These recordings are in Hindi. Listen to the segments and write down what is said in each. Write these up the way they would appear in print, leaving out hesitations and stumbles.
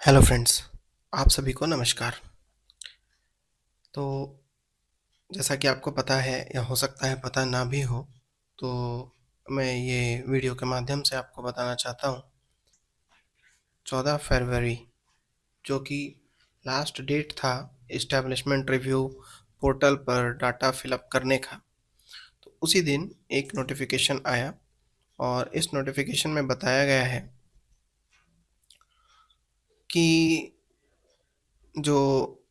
हेलो फ्रेंड्स, आप सभी को नमस्कार। तो जैसा कि आपको पता है या हो सकता है पता ना भी हो, तो मैं ये वीडियो के माध्यम से आपको बताना चाहता हूँ। 14 फरवरी जो कि लास्ट डेट था इस्टेब्लिशमेंट रिव्यू पोर्टल पर डाटा फिलअप करने का, तो उसी दिन एक नोटिफिकेशन आया और इस नोटिफिकेशन में बताया गया है कि जो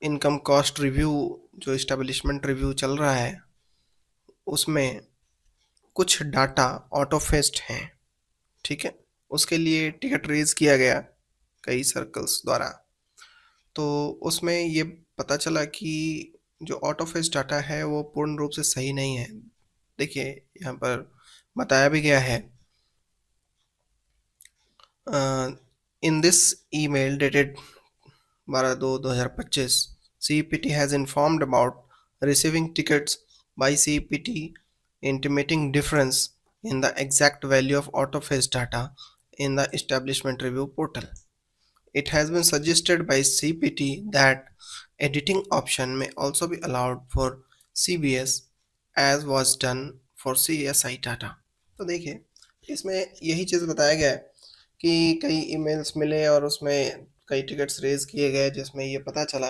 इनकम कॉस्ट रिव्यू जो इस्टेब्लिशमेंट रिव्यू चल रहा है उसमें कुछ डाटा ऑटो फेच्ड हैं। ठीक है, उसके लिए टिकट रेज किया गया कई सर्कल्स द्वारा। तो उसमें ये पता चला कि जो ऑटो फेच डाटा है वो पूर्ण रूप से सही नहीं है। देखिए, यहाँ पर बताया भी गया है, in this email dated 12/2/2025 CEPT has informed about receiving tickets by CEPT intimating difference in the exact value of auto-fetch data in the establishment review portal. It has been suggested by CPT that editing option may also be allowed for CBS as was done for CSI data. तो देखिए, इसमें यही चीज़ बताया गया है कि कई ईमेल्स मिले और उसमें कई टिकट्स रेज किए गए जिसमें ये पता चला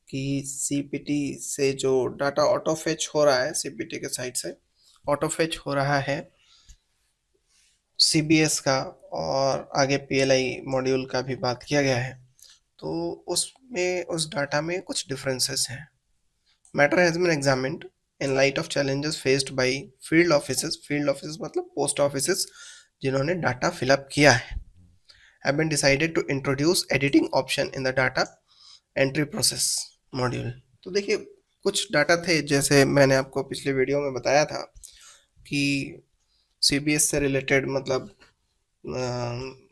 कि सीपीटी से जो डाटा ऑटो फेच हो रहा है, सीपीटी के साइड से ऑटो फेच हो रहा है सीबीएस का, और आगे पीएलआई मॉड्यूल का भी बात किया गया है। तो उसमें उस डाटा में कुछ डिफरेंसेस हैं। Matter has been examined in light of challenges faced by field office मतलब पोस्ट ऑफिस जिन्होंने डाटा फिलअप किया है, have been decided to introduce editing option in the data entry process module. तो देखिए, कुछ डाटा थे जैसे मैंने आपको पिछले वीडियो में बताया था कि सीबीएस से रिलेटेड मतलब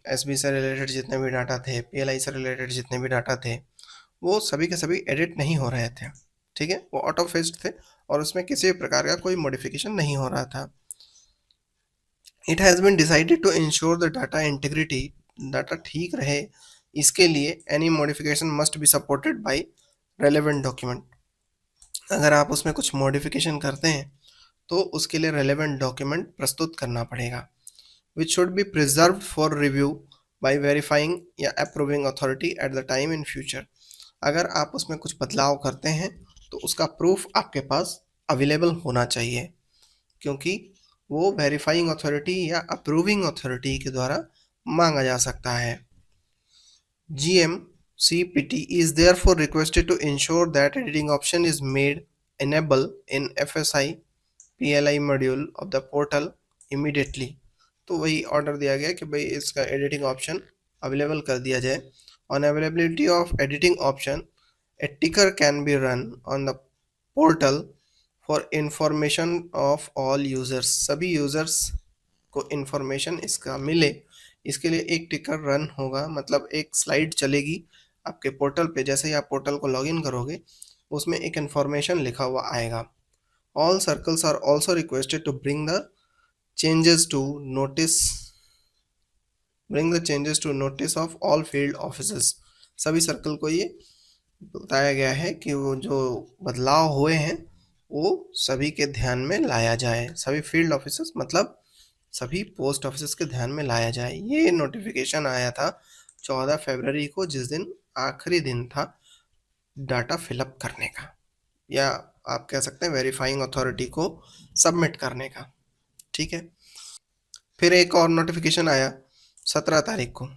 एसबी से रिलेटेड जितने भी डाटा थे, पीएलआई से रिलेटेड जितने भी डाटा थे, वो सभी के सभी एडिट नहीं हो रहे थे। ठीक है, वो ऑटो फेच्ड थे और उसमें किसी प्रकार का कोई मॉडिफिकेशन नहीं हो रहा था। It has been decided to ensure the data integrity, data ठीक रहे, इसके लिए any modification must be supported by relevant document. अगर आप उसमें कुछ मॉडिफिकेशन करते हैं तो उसके लिए रेलेवेंट डॉक्यूमेंट प्रस्तुत करना पड़ेगा, which should be preserve for review by verifying या approving authority at the time in future. अगर आप उसमें कुछ बदलाव करते हैं तो उसका प्रूफ आपके पास अवेलेबल होना चाहिए, क्योंकि वो वेरीफाइंग अथॉरिटी या अप्रूविंग अथॉरिटी के द्वारा मांगा जा सकता है। GM-CPT is therefore requested to ensure that editing option is made enable in FSI PLI module of the portal immediately. तो वही ऑर्डर दिया गया कि भाई इसका एडिटिंग ऑप्शन अवेलेबल कर दिया जाए। On availability of editing option, a ticker can be run on the portal for information of all users. सभी यूजर्स को इंफॉर्मेशन इसका मिले, इसके लिए एक टिकर रन होगा, मतलब एक स्लाइड चलेगी आपके पोर्टल पे। जैसे ही आप पोर्टल को लॉगिन करोगे उसमें एक इंफॉर्मेशन लिखा हुआ आएगा। All circles are also requested to bring the changes to notice of all field officers. सभी सर्कल को ये बताया गया है कि वो जो बदलाव हुए हैं वो सभी के ध्यान में लाया जाए, सभी फील्ड ऑफिसर्स मतलब सभी पोस्ट ऑफिस के ध्यान में लाया जाए। ये नोटिफिकेशन आया था 14 फरवरी को, जिस दिन आखिरी दिन था डाटा फिलअप करने का, या आप कह सकते हैं वेरीफाइंग अथॉरिटी को सबमिट करने का। ठीक है, फिर एक और नोटिफिकेशन आया 17 तारीख को,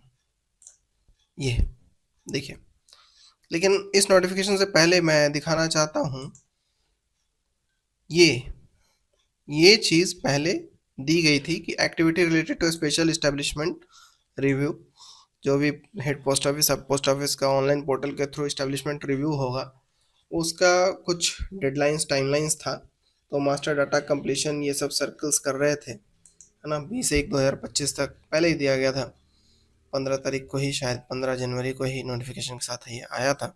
ये देखिए। लेकिन इस नोटिफिकेशन से पहले मैं दिखाना चाहता हूँ, ये चीज़ पहले दी गई थी कि activity related to special establishment review, जो भी head post office sub post office का ऑनलाइन पोर्टल के थ्रू इस्टेब्लिशमेंट रिव्यू होगा, उसका कुछ डेडलाइंस टाइमलाइंस था। तो मास्टर डाटा कंप्लीशन ये सब सर्कल्स कर रहे थे, है ना। 20/1/2025 तक पहले ही दिया गया था, 15 तारीख को ही, शायद 15 जनवरी को ही नोटिफिकेशन के साथ ये आया था।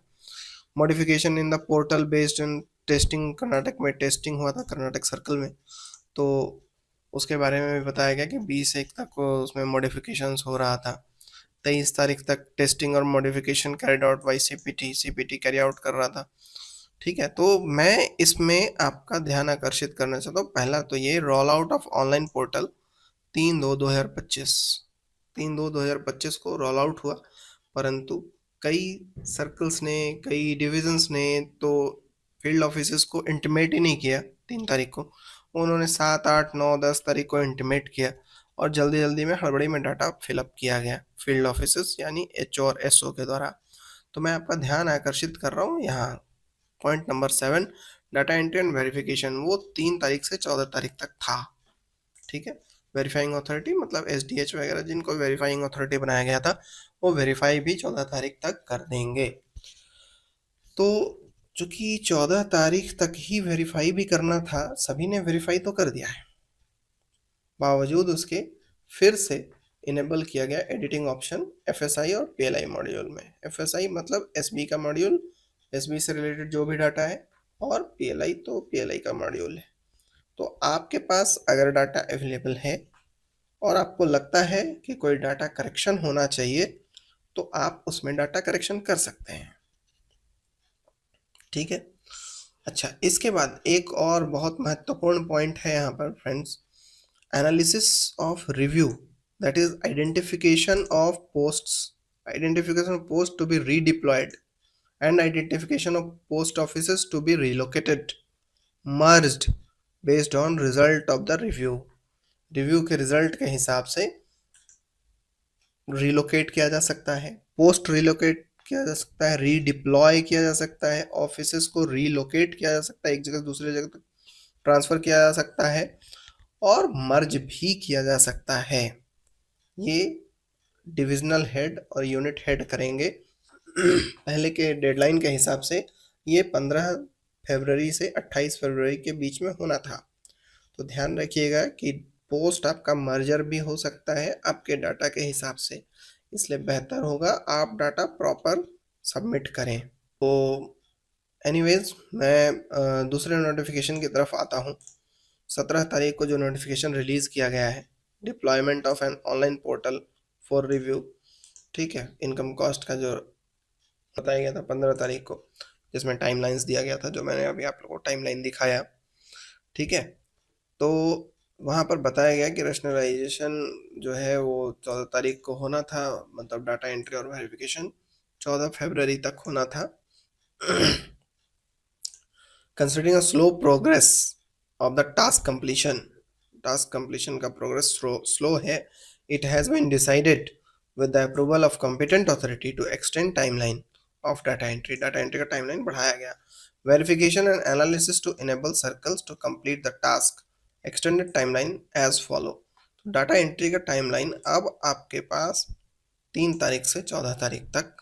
Modification in the portal based in testing, Karnataka में टेस्टिंग हुआ था कर्नाटक सर्कल में, तो उसके बारे में भी बताया गया कि 20/1 तक उसमें मॉडिफिकेशंस हो रहा था। 23 तारीख तक टेस्टिंग और modification carried out by CPT carry out कर रहा था। ठीक है, तो मैं इसमें आपका ध्यान आकर्षित करना चाहता हूँ। पहला तो ये roll out of online portal 3/2/2025, 3/2/2025 को रोल आउट हुआ, परंतु कई सर्कल्स ने, कई डिविजन्स ने तो फील्ड ऑफिसर्स को इंटीमेट ही नहीं किया 3 तारीख को। उन्होंने 7, 8, 9, 10 तारीख को इंटीमेट किया और जल्दी जल्दी में हड़बड़ी में डाटा फिलअप किया गया फील्ड ऑफिसर्स यानी एच और एस ओ के द्वारा। तो मैं आपका ध्यान आकर्षित कर रहा हूँ यहाँ point number 7, data entry and verification, वो 3 तारीख से 14 तारीख तक था। ठीक है, वेरीफाइंग अथॉरिटी मतलब एसडीएच वगैरह जिनको वेरीफाइंग अथॉरिटी बनाया गया था, वो वेरीफाई भी 14 तारीख तक कर देंगे। तो चूंकि 14 तारीख तक ही वेरीफाई भी करना था, सभी ने वेरीफाई तो कर दिया है, बावजूद उसके फिर से इनेबल किया गया एडिटिंग ऑप्शन एफएसआई और पीएलआई मॉड्यूल में। एफएसआई मतलब एसबी का मॉड्यूल, एसबी से रिलेटेड जो भी डाटा है, और पीएलआई तो पीएलआई का मॉड्यूल है। तो आपके पास अगर डाटा अवेलेबल है और आपको लगता है कि कोई डाटा करेक्शन होना चाहिए, तो आप उसमें डाटा करेक्शन कर सकते हैं। ठीक है, अच्छा, इसके बाद एक और बहुत महत्वपूर्ण पॉइंट है यहाँ पर friends, analysis of review, that is identification of post to be redeployed and identification of post offices to be relocated merged based on result of the review के रिजल्ट के हिसाब से रिलोकेट किया जा सकता है, पोस्ट रिलोकेट किया जा सकता है, रीडिप्लॉय किया जा सकता है, ऑफिसेस को रीलोकेट किया जा सकता है, एक जगह से दूसरी जगह तक ट्रांसफर किया जा सकता है, और मर्ज भी किया जा सकता है। ये डिविजनल हेड और यूनिट हेड करेंगे। पहले के डेडलाइन के हिसाब से ये 15 फरवरी से 28 फरवरी के बीच में होना था। तो ध्यान रखिएगा कि पोस्ट आपका मर्जर भी हो सकता है आपके डाटा के हिसाब से, इसलिए बेहतर होगा आप डाटा प्रॉपर सबमिट करें। तो एनीवेज मैं दूसरे नोटिफिकेशन की तरफ आता हूँ। 17 तारीख को जो नोटिफिकेशन रिलीज़ किया गया है, deployment of an online portal for review, ठीक है, इनकम कॉस्ट का जो बताया गया था 15 तारीख को, जिसमें टाइमलाइंस दिया गया था, जो मैंने अभी आप लोगों को टाइमलाइन दिखाया। ठीक है, तो वहाँ पर बताया गया कि रैशनलाइजेशन जो है वो 14 तारीख को होना था, मतलब डाटा एंट्री और वेरिफिकेशन 14 फरवरी तक होना था। Considering a slow progress of the task completion का प्रोग्रेस स्लो है, it has been decided with the approval of competent authority to extend timeline of data entry का timeline बढ़ाया गया, verification and analysis to enable circles to complete the task, extended timeline as follow। Data entry का टाइमलाइन अब आपके पास 3 तारीख से 14 तारीख तक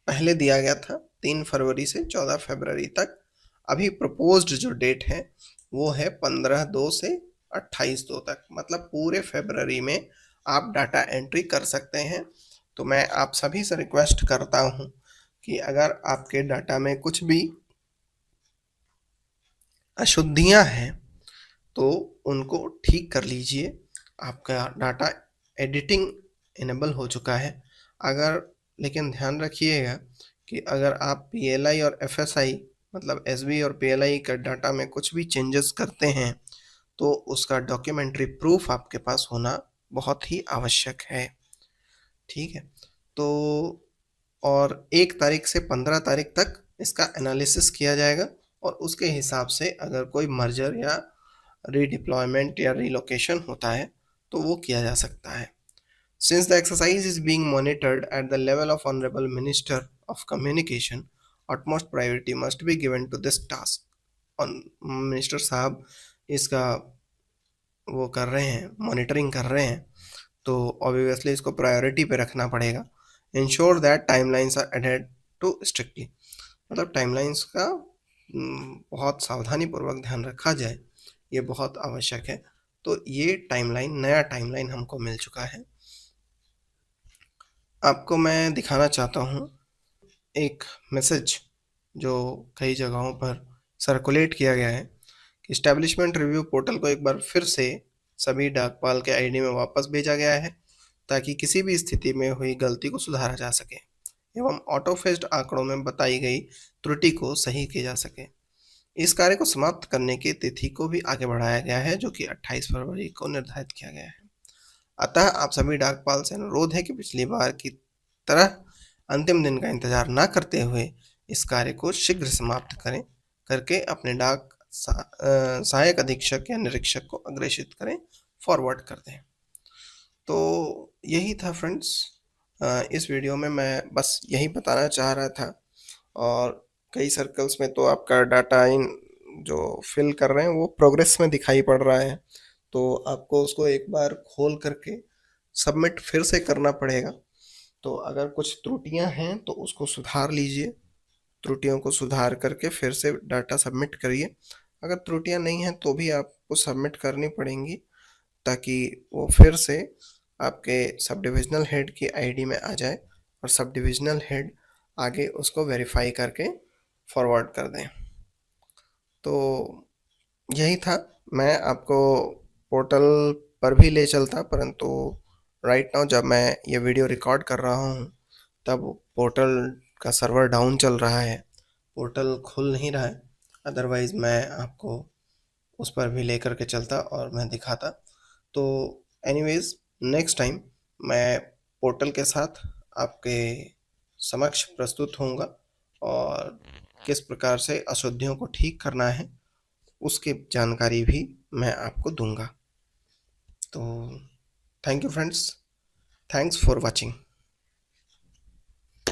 पहले दिया गया था, 3 फरवरी से 14 फरवरी तक। अभी प्रपोज्ड जो डेट है वो है 15/2 से 28/2 तक, मतलब पूरे फरवरी में आप डाटा एंट्री कर सकते हैं। तो मैं आप सभी से रिक्वेस्ट करता हूं कि अगर आपके डाटा में कुछ भी अशुद्धियां हैं तो उनको ठीक कर लीजिए। आपका डाटा एडिटिंग इनेबल हो चुका है। अगर लेकिन ध्यान रखिएगा कि अगर आप पीएलआई और एफएसआई मतलब एसबी और पीएलआई का डाटा में कुछ भी चेंजेस करते हैं तो उसका डॉक्यूमेंट्री प्रूफ आपके पास होना बहुत ही आवश्यक है। ठीक है, तो और 1 तारीख से 15 तारीख तक इसका एनालिसिस किया जाएगा और उसके हिसाब से अगर कोई मर्जर या रीडिप्लॉयमेंट या रिलोकेशन होता है तो वो किया जा सकता है। Since the exercise is being monitored at the level of Honorable Minister of Communication, utmost priority must be given to this task। और मिनिस्टर साहब इसका वो कर रहे हैं, मॉनिटरिंग कर रहे हैं, तो ऑब्वियसली इसको प्रायोरिटी पे रखना पड़ेगा। Ensure that timelines are added to strictly, मतलब टाइमलाइंस का बहुत सावधानी पूर्वक ध्यान रखा जाए, ये बहुत आवश्यक है। तो ये टाइमलाइन, नया टाइमलाइन हमको मिल चुका है। आपको मैं दिखाना चाहता हूँ एक मैसेज जो कई जगहों पर सर्कुलेट किया गया है कि इस्टेब्लिशमेंट रिव्यू पोर्टल को एक बार फिर से सभी डाकपाल के आईडी में वापस भेजा गया है ताकि किसी भी स्थिति में हुई गलती को सुधारा जा सके एवं ऑटोफेस्ड आंकड़ों में बताई गई त्रुटि को सही किया जा सके। इस कार्य को समाप्त करने की तिथि को भी आगे बढ़ाया गया है, जो कि 28 फरवरी को निर्धारित किया गया है। अतः आप सभी डाकपाल से अनुरोध है कि पिछली बार की तरह अंतिम दिन का इंतजार न करते हुए इस कार्य को शीघ्र समाप्त करें करके अपने सहायक अधीक्षक या निरीक्षक को अग्रेषित करें, फॉरवर्ड कर दें। तो यही था फ्रेंड्स, इस वीडियो में मैं बस यही बताना चाह रहा था। और कई सर्कल्स में तो आपका डाटा इन जो फिल कर रहे हैं वो प्रोग्रेस में दिखाई पड़ रहा है, तो आपको उसको एक बार खोल करके सबमिट फिर से करना पड़ेगा। तो अगर कुछ त्रुटियां हैं तो उसको सुधार लीजिए, त्रुटियों को सुधार करके फिर से डाटा सबमिट करिए। अगर त्रुटियां नहीं हैं तो भी आपको सबमिट करनी पड़ेंगी, ताकि वो फिर से आपके सब डिविजनल हेड की आईडी में आ जाए और सब डिविजनल हेड आगे उसको वेरीफाई करके फॉरवर्ड कर दें। तो यही था, मैं आपको पोर्टल पर भी ले चलता, परंतु राइट नाउ जब मैं ये वीडियो रिकॉर्ड कर रहा हूँ तब पोर्टल का सर्वर डाउन चल रहा है, पोर्टल खुल नहीं रहा है। अदरवाइज़ मैं आपको उस पर भी लेकर के चलता और मैं दिखाता। तो एनीवेज नेक्स्ट टाइम मैं पोर्टल के साथ आपके समक्ष प्रस्तुत होऊंगा और किस प्रकार से अशुद्धियों को ठीक करना है उसकी जानकारी भी मैं आपको दूंगा। तो thank you friends, thanks for watching.